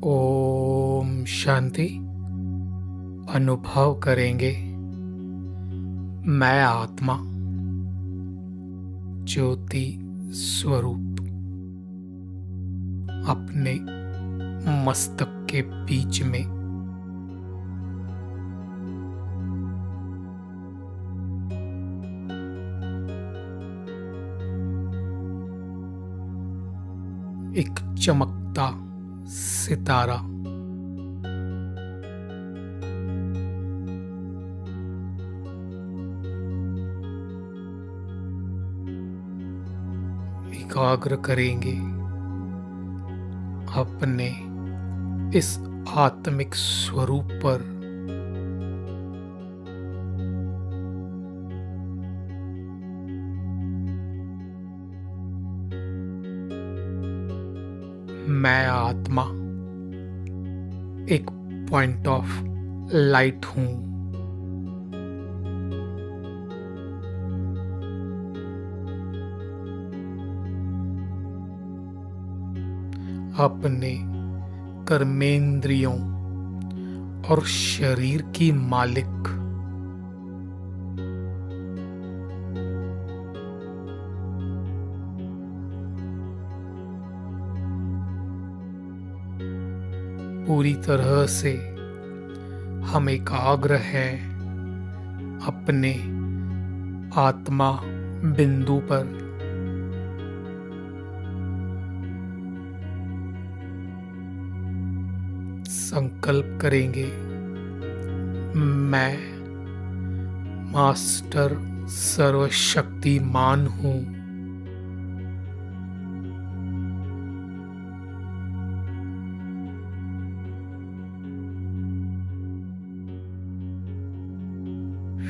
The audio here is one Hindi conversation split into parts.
ओम शांति। अनुभव करेंगे मैं आत्मा ज्योति स्वरूप अपने मस्तक के बीच में एक चमकता सितारा एकाग्र करेंगे अपने इस आत्मिक स्वरूप पर। मैं आत्मा एक पॉइंट ऑफ लाइट हूं। अपने कर्मेंद्रियों और शरीर की मालिक पूरी तरह से हम एकाग्र हैं अपने आत्मा बिंदु पर। संकल्प करेंगे मैं मास्टर सर्वशक्तिमान हूं।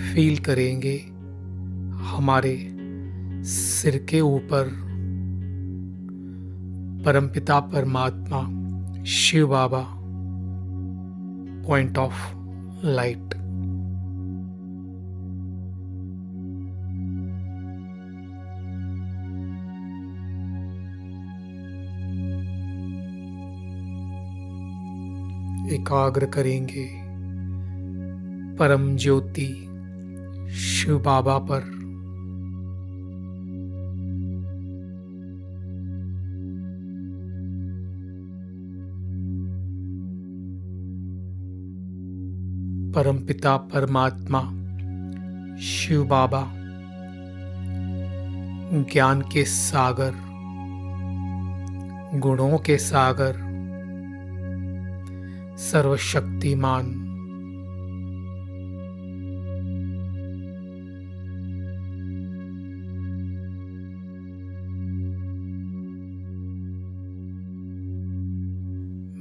फील करेंगे हमारे सिर के ऊपर परमपिता परमात्मा शिव बाबा पॉइंट ऑफ लाइट। एकाग्र करेंगे परम ज्योति शिव बाबा पर। परमपिता परमात्मा शिव बाबा ज्ञान के सागर, गुणों के सागर, सर्वशक्तिमान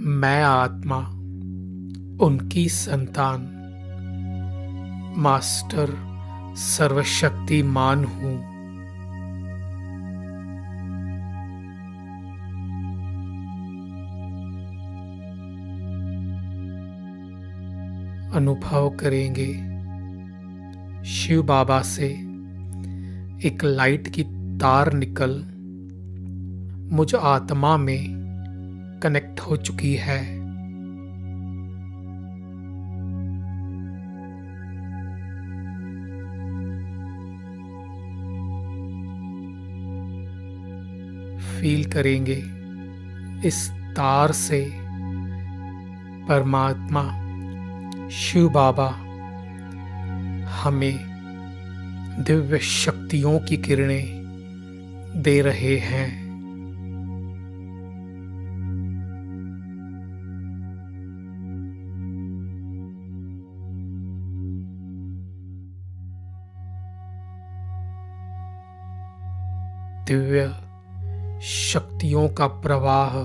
मैं आत्मा उनकी संतान मास्टर सर्वशक्तिमान हूं। अनुभव करेंगे शिव बाबा से एक लाइट की तार निकल मुझ आत्मा में कनेक्ट हो चुकी है। फील करेंगे इस तार से परमात्मा शिव बाबा हमें दिव्य शक्तियों की किरणें दे रहे हैं। दिव्य शक्तियों का प्रवाह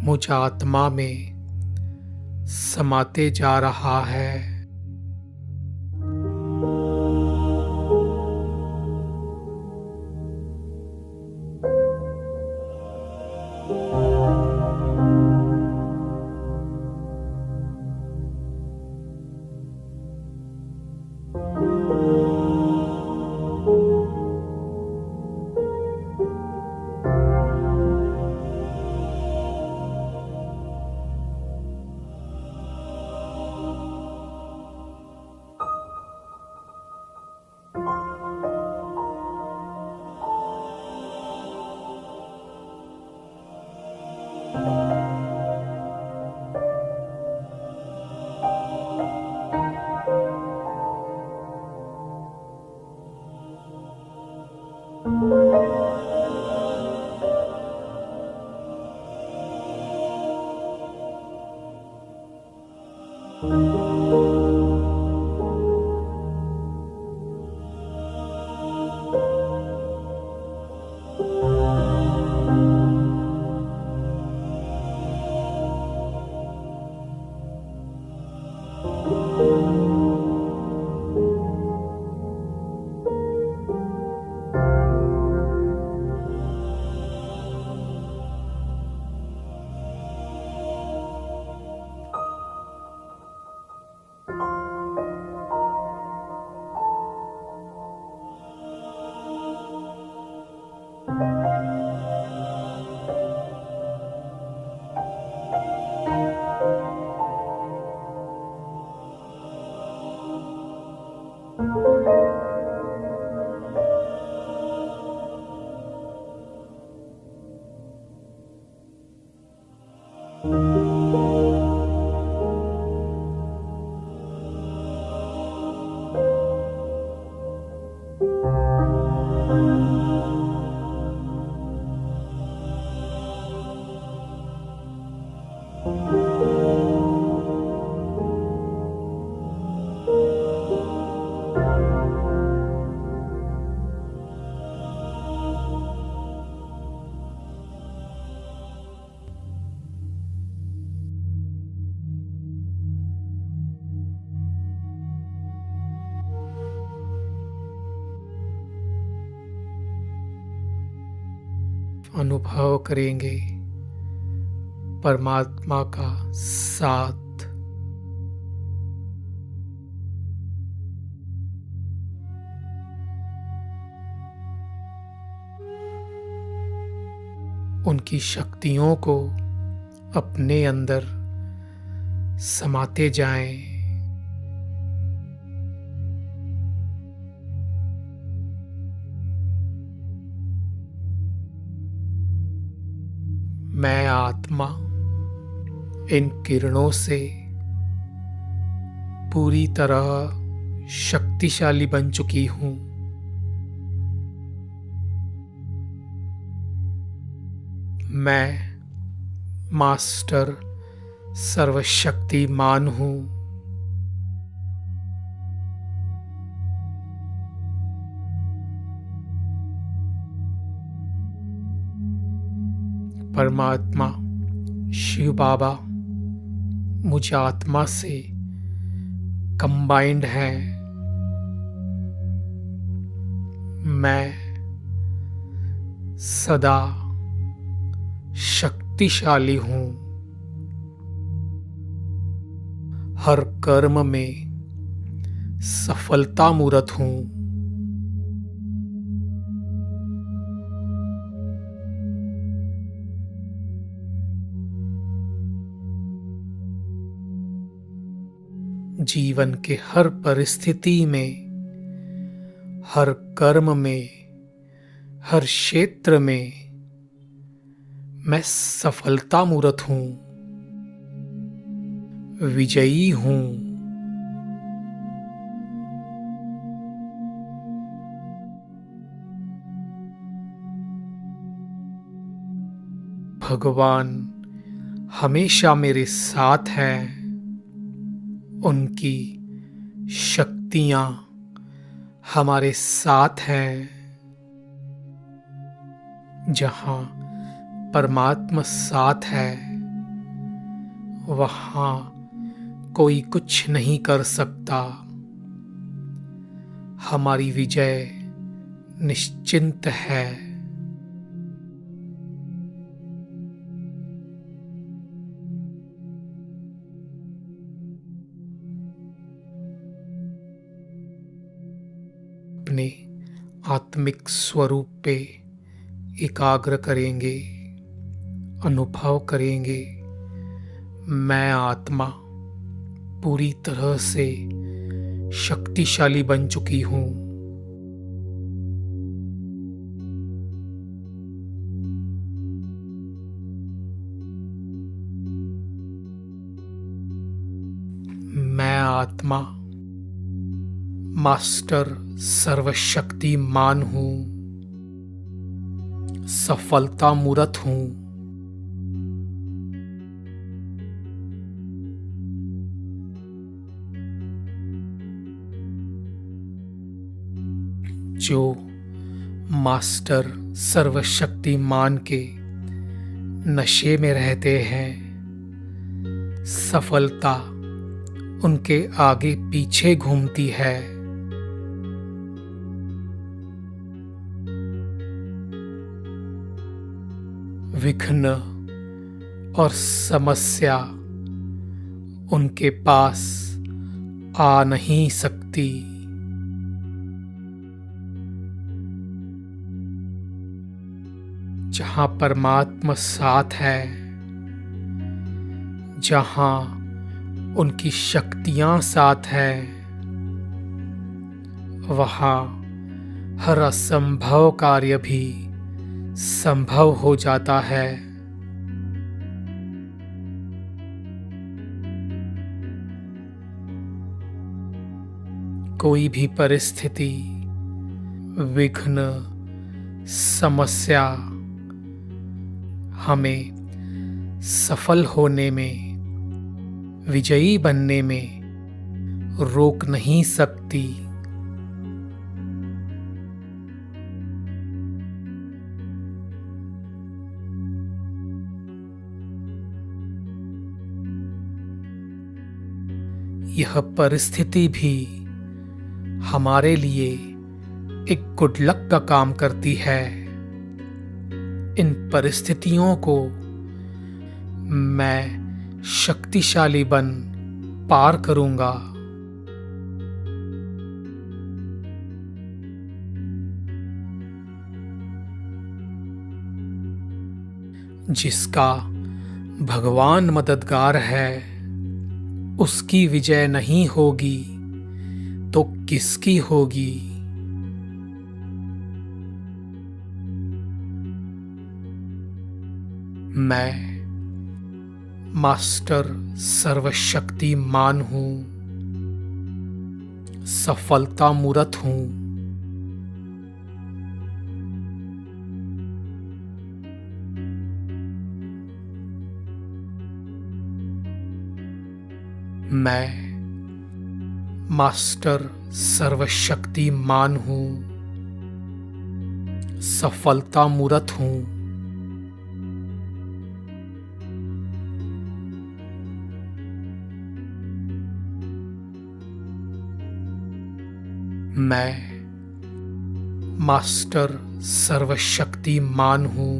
मुझ आत्मा में समाते जा रहा है। अनुभव करेंगे परमात्मा का साथ। उनकी शक्तियों को अपने अंदर समाते जाएं। मैं आत्मा इन किरणों से पूरी तरह शक्तिशाली बन चुकी हूं। मैं मास्टर सर्वशक्तिमान हूं। परमात्मा शिव बाबा मुझ आत्मा से कंबाइंड है। मैं सदा शक्तिशाली हूं। हर कर्म में सफलता मूर्त हूं। जीवन के हर परिस्थिति में, हर कर्म में, हर क्षेत्र में मैं सफलता मूर्त हूं, विजयी हूं। भगवान हमेशा मेरे साथ हैं। उनकी शक्तियां हमारे साथ हैं। जहां परमात्मा साथ है, वहां कोई कुछ नहीं कर सकता। हमारी विजय निश्चिंत है। अपने आत्मिक स्वरूप पे एकाग्र करेंगे, अनुभव करेंगे। मैं आत्मा पूरी तरह से शक्तिशाली बन चुकी हूं। मैं आत्मा मास्टर सर्वशक्तिमान हूं, सफलता मूर्त हूं। जो मास्टर सर्वशक्तिमान के नशे में रहते हैं, सफलता उनके आगे पीछे घूमती है। विघ्न और समस्या उनके पास आ नहीं सकती। जहां परमात्मा साथ है, जहां उनकी शक्तियां साथ है, वहां हर असंभव कार्य भी संभव हो जाता है। कोई भी परिस्थिति, विघ्न, समस्या हमें सफल होने में, विजयी बनने में रोक नहीं सकती। यह परिस्थिति भी हमारे लिए एक गुड लक का काम करती है। इन परिस्थितियों को मैं शक्तिशाली बन पार करूंगा। जिसका भगवान मददगार है, उसकी विजय नहीं होगी तो किसकी होगी। मैं मास्टर सर्वशक्तिमान हूं, सफलता मूर्त हूं। मैं मास्टर सर्वशक्तिमान हूं, सफलता मूर्त हूं। मैं मास्टर सर्वशक्तिमान हूं,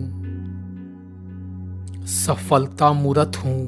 सफलता मूर्त हूं।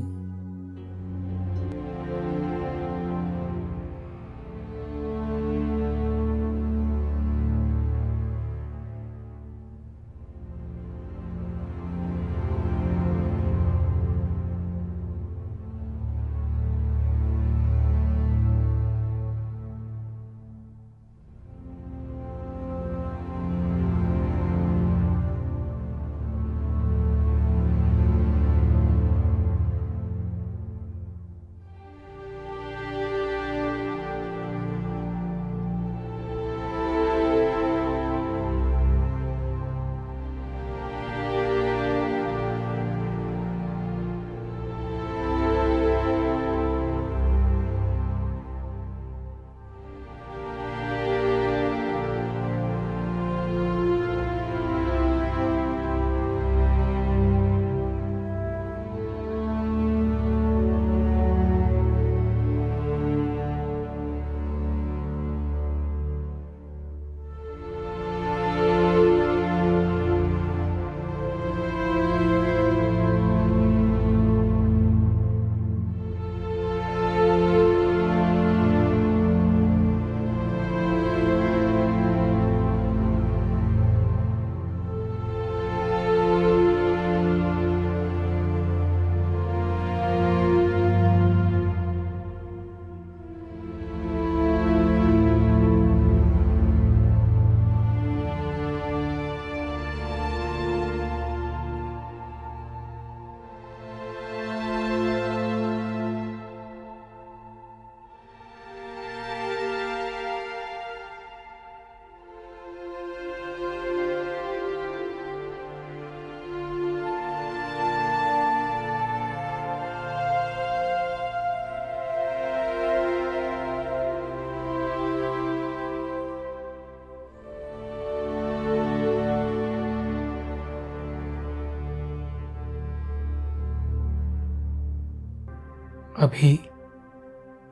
अभी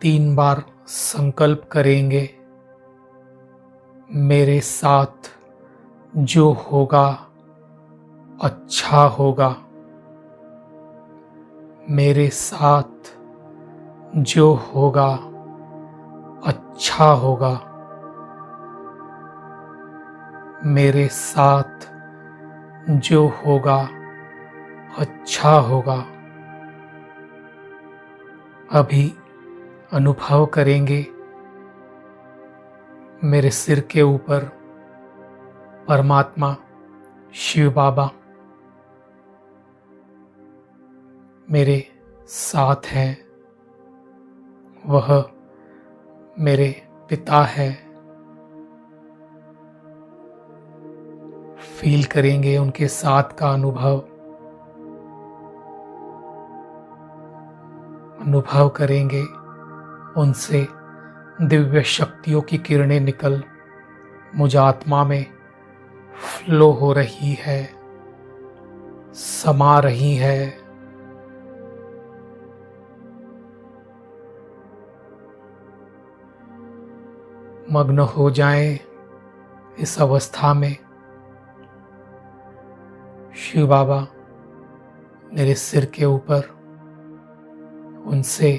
3 बार संकल्प करेंगे। मेरे साथ जो होगा अच्छा होगा। मेरे साथ जो होगा अच्छा होगा। मेरे साथ जो होगा अच्छा होगा। अभी अनुभव करेंगे मेरे सिर के ऊपर परमात्मा शिव बाबा मेरे साथ हैं। वह मेरे पिता है। फील करेंगे उनके साथ का अनुभव करेंगे। उनसे दिव्य शक्तियों की किरणें निकल मुझ आत्मा में फ्लो हो रही है, समा रही है। मग्न हो जाएं इस अवस्था में। शिव बाबा मेरे सिर के ऊपर, उनसे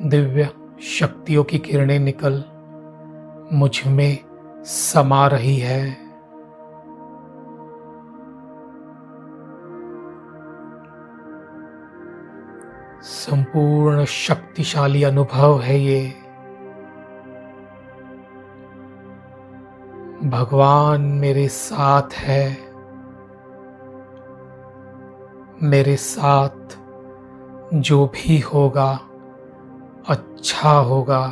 दिव्य शक्तियों की किरणें निकल मुझ में समा रही है। संपूर्ण शक्तिशाली अनुभव है ये। भगवान मेरे साथ है। मेरे साथ जो भी होगा अच्छा होगा।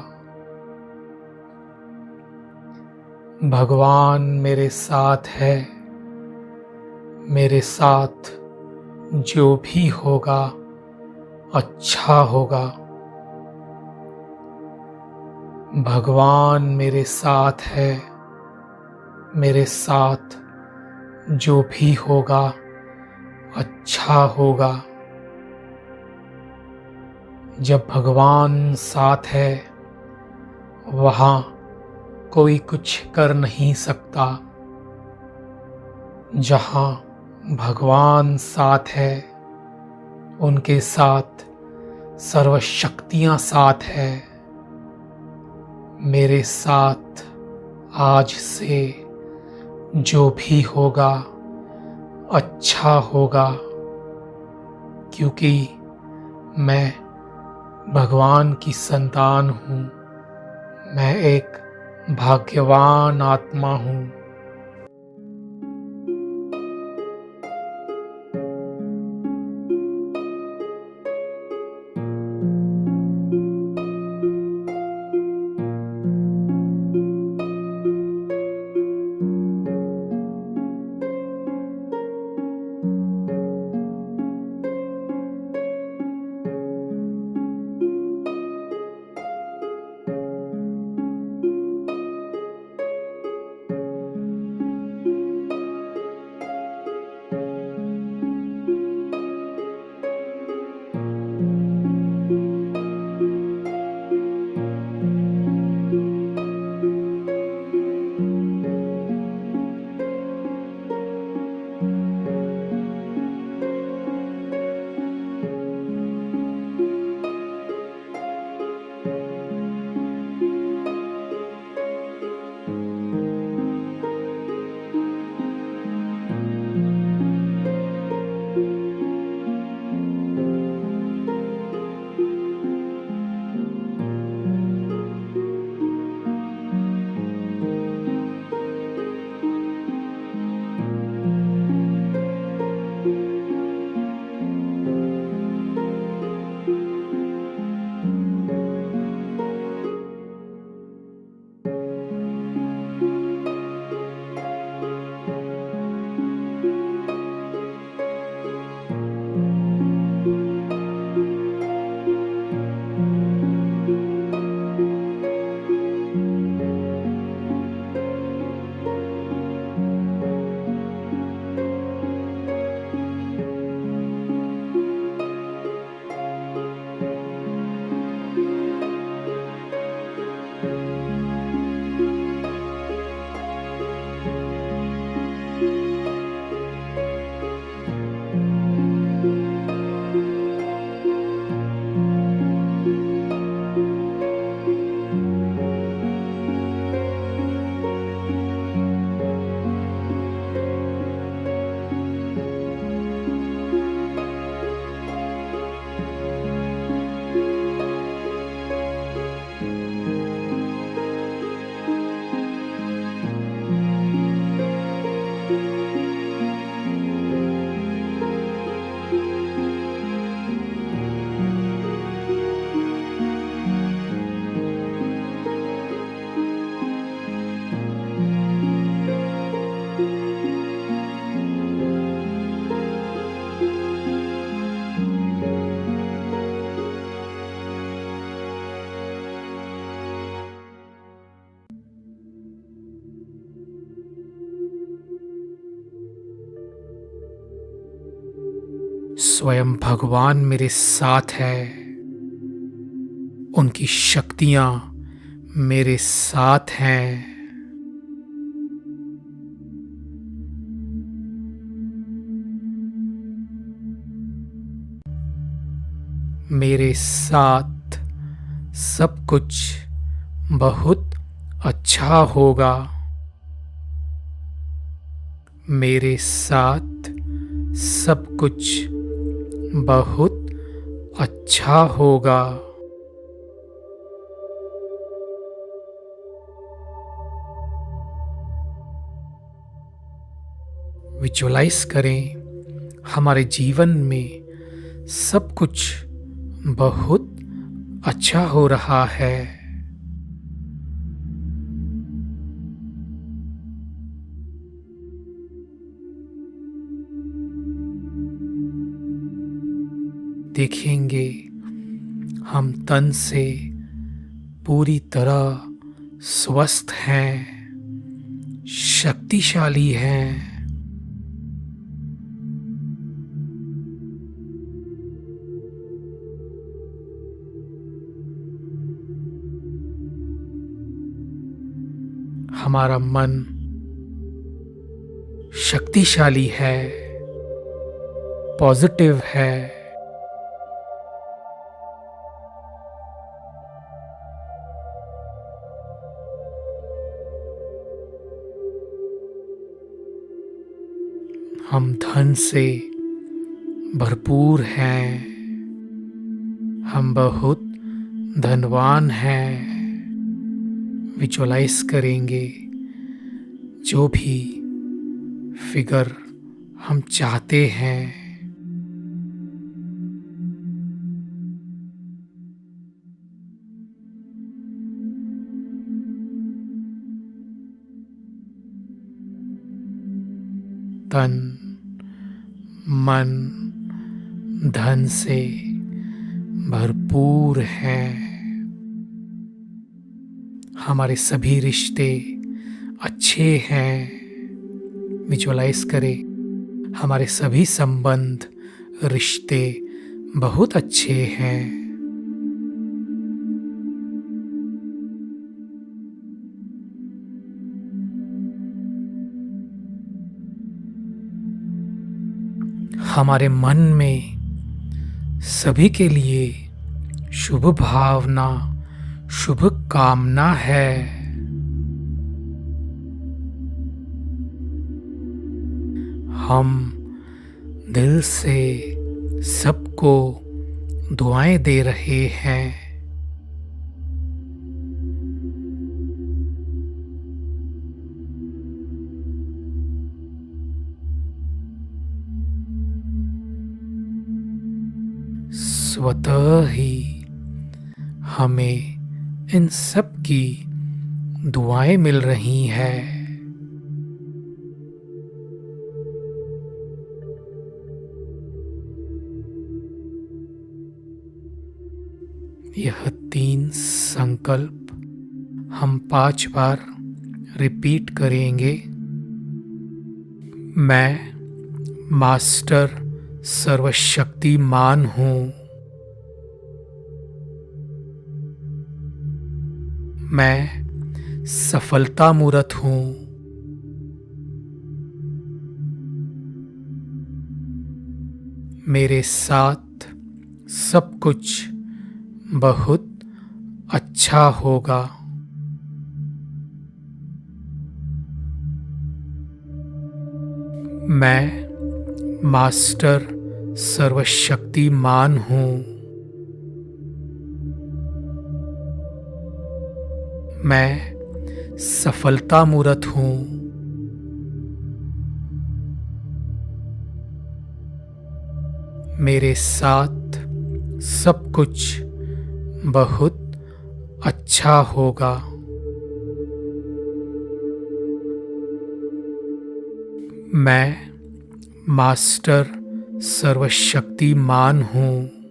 भगवान मेरे साथ है। मेरे साथ जो भी होगा अच्छा होगा। भगवान मेरे साथ है। मेरे साथ जो भी होगा अच्छा होगा। जब भगवान साथ है, वहाँ कोई कुछ कर नहीं सकता। जहाँ भगवान साथ है, उनके साथ सर्व शक्तियाँ साथ है। मेरे साथ आज से जो भी होगा अच्छा होगा, क्योंकि मैं भगवान की संतान हूँ। मैं एक भाग्यवान आत्मा हूँ। स्वयं भगवान मेरे साथ है। उनकी शक्तियां मेरे साथ हैं। मेरे साथ सब कुछ बहुत अच्छा होगा। मेरे साथ सब कुछ बहुत अच्छा होगा। विजुअलाइज करें हमारे जीवन में सब कुछ बहुत अच्छा हो रहा है। देखेंगे हम तन से पूरी तरह स्वस्थ हैं, शक्तिशाली हैं। हमारा मन शक्तिशाली है, पॉजिटिव है। हम धन से भरपूर हैं। हम बहुत धनवान हैं। विजुअलाइज करेंगे जो भी फिगर हम चाहते हैं। तन मन धन से भरपूर हैं। हमारे सभी रिश्ते अच्छे हैं। विजुअलाइज करें हमारे सभी संबंध रिश्ते बहुत अच्छे हैं। हमारे मन में सभी के लिए शुभ भावना, शुभ कामना है। हम दिल से सबको दुआएं दे रहे हैं। स्वतः ही हमें इन सब की दुआएं मिल रही हैं। यह 3 संकल्प हम 5 बार रिपीट करेंगे। मैं मास्टर सर्वशक्तिमान हूँ। मैं सफलता मूर्त हूँ। मेरे साथ सब कुछ बहुत अच्छा होगा। मैं मास्टर सर्वशक्तिमान हूँ। मैं सफलता मूर्त हूँ। मेरे साथ सब कुछ बहुत अच्छा होगा। मैं मास्टर सर्वशक्तिमान हूँ।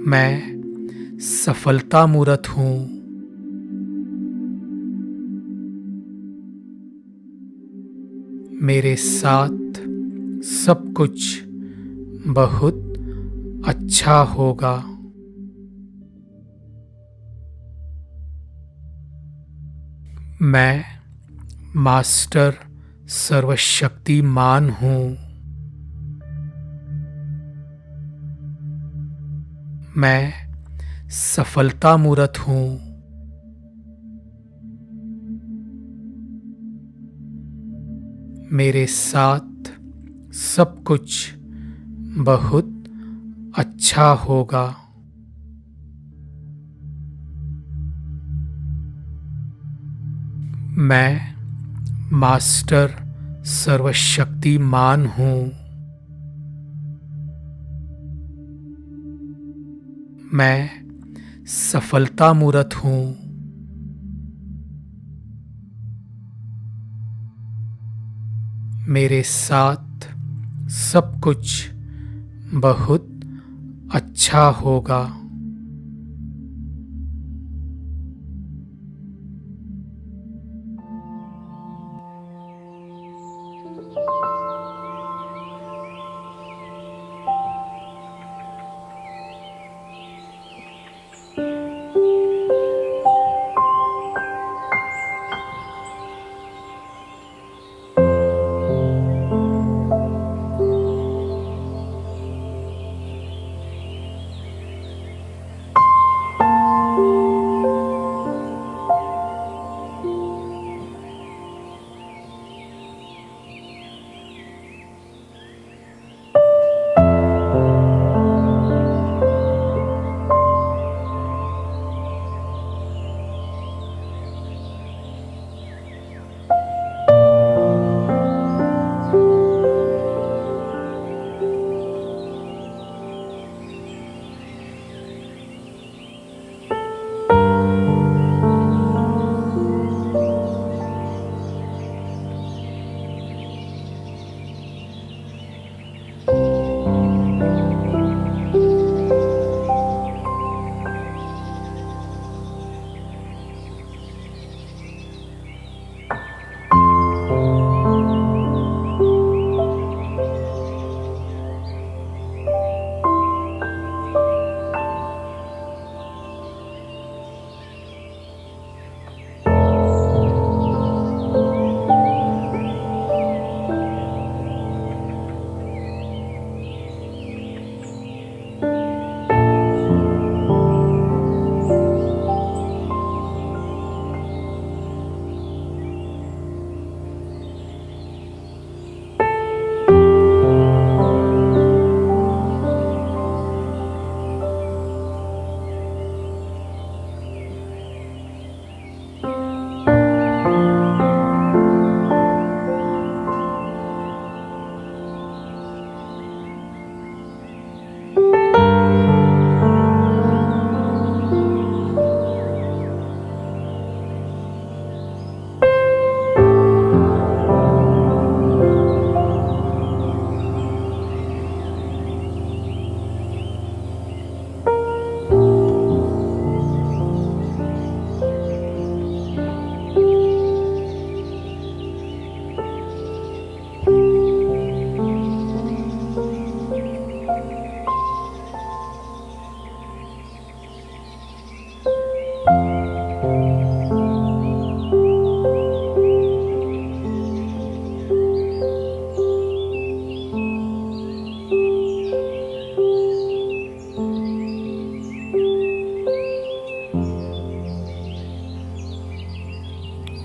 मैं सफलता मूर्त हूँ। मेरे साथ सब कुछ बहुत अच्छा होगा। मैं मास्टर सर्वशक्तिमान हूँ। मैं सफलता मूर्त हूँ। मेरे साथ सब कुछ बहुत अच्छा होगा। मैं मास्टर सर्वशक्तिमान हूँ। मैं सफलता मूर्त हूँ। मेरे साथ सब कुछ बहुत अच्छा होगा।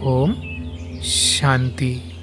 ओम शांति।